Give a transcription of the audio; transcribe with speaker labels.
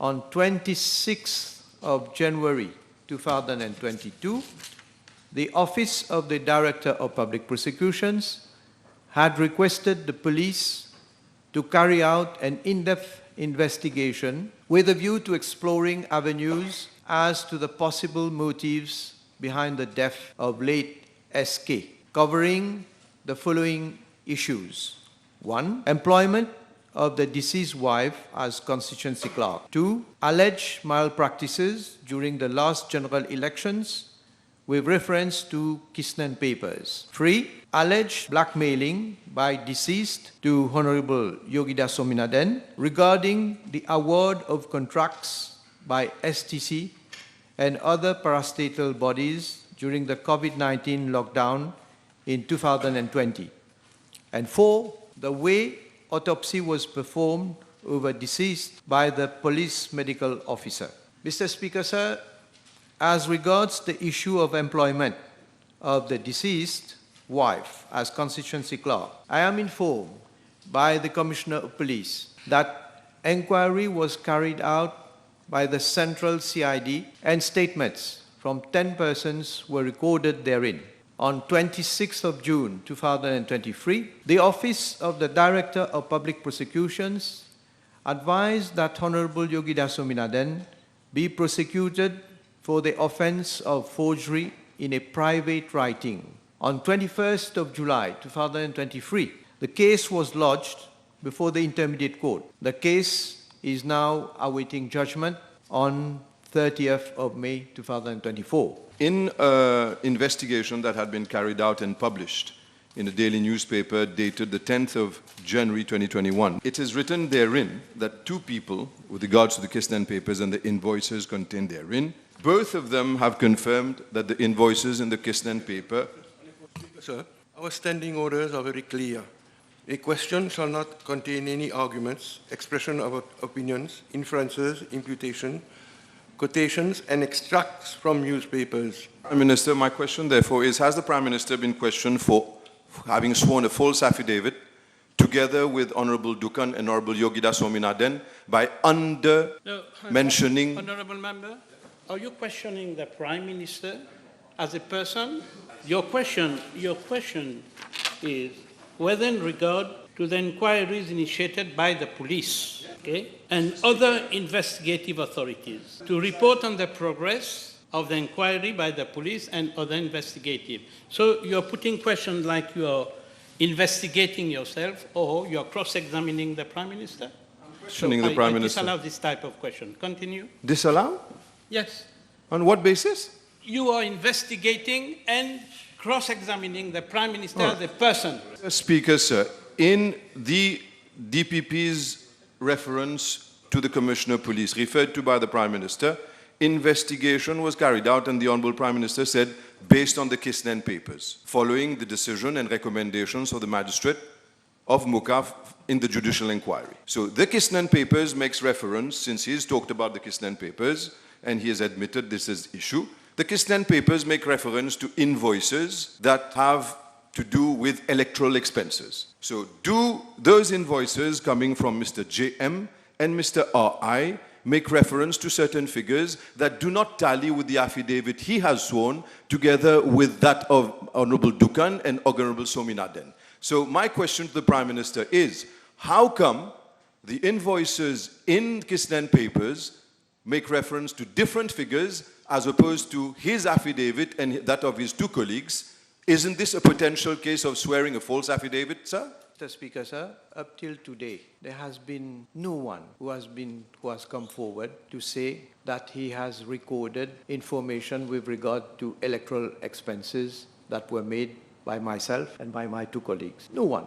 Speaker 1: on 26th of January 2022, the Office of the Director of Public Prosecutions had requested the police to carry out an in-depth investigation with a view to exploring avenues as to the possible motives behind the death of late SK, covering the following issues. 1. Employment of the deceased wife as constituency clerk. 2. Alleged malpractices during the last general elections with reference to Kistnen papers. 3. Alleged blackmailing by deceased to Honorable Yogida Sominaden regarding the award of contracts by STC and other parastatal bodies during the COVID-19 lockdown in 2020. And 4. The way autopsy was performed over deceased by the police medical officer. Mr. Speaker, sir, as regards the issue of employment of the deceased wife as constituency clerk, I am informed by the Commissioner of Police that inquiry was carried out by the Central CID and statements from 10 persons were recorded therein. On 26th of June 2023, the Office of the Director of Public Prosecutions advised that Honorable Yogida Sominaden be prosecuted for the offence of forgery in a private writing. On 21st of July 2023, the case was lodged before the Intermediate Court. The case is now awaiting judgment on 30th of May 2024.
Speaker 2: In an investigation that had been carried out and published in a daily newspaper dated the 10th of January 2021, it is written therein that two people, with regards to the Kistnen papers and the invoices contained therein, both of them have confirmed that the invoices in the Kistnen paper...
Speaker 3: Sir, our standing orders are very clear. A question shall not contain any arguments, expression of opinions, inferences, imputation, quotations, and extracts from newspapers.
Speaker 2: Prime Minister, my question therefore is, has the Prime Minister been questioned for having sworn a false affidavit together with Honorable Dukan and Honorable Yogida Sominaden by mentioning...
Speaker 4: Honorable Member, are you questioning the Prime Minister as a person? Your question is whether in regard to the inquiries initiated by the police, okay, and other investigative authorities to report on the progress of the inquiry by the police and other investigative. So you're putting questions like you're investigating yourself or you're cross-examining the Prime Minister?
Speaker 2: Questioning the Prime Minister.
Speaker 4: Disallow this type of question. Continue.
Speaker 2: Disallow?
Speaker 4: Yes.
Speaker 2: On what basis?
Speaker 4: You are investigating and cross-examining the Prime Minister as a person.
Speaker 2: Speaker, sir, in the DPP's reference to the Commissioner of Police referred to by the Prime Minister, investigation was carried out and the Honourable Prime Minister said, based on the Kistnen papers, following the decision and recommendations of the Magistrate of Mukaf in the judicial inquiry. So the Kistnen papers makes reference, since he's talked about the Kistnen papers and he has admitted this is issue, the Kistnen papers make reference to invoices that have to do with electoral expenses. So do those invoices coming from Mr. J.M. and Mr. R.I. make reference to certain figures that do not tally with the affidavit he has sworn together with that of Honorable Dukan and Honorable Sominaden? So my question to the Prime Minister is, how come the invoices in Kistnen papers make reference to different figures as opposed to his affidavit and that of his two colleagues? Isn't this a potential case of swearing a false affidavit, sir?
Speaker 1: Mr. Speaker, sir, up till today, there has been no one who has come forward to say that he has recorded information with regard to electoral expenses that were made by myself and by my two colleagues. No one.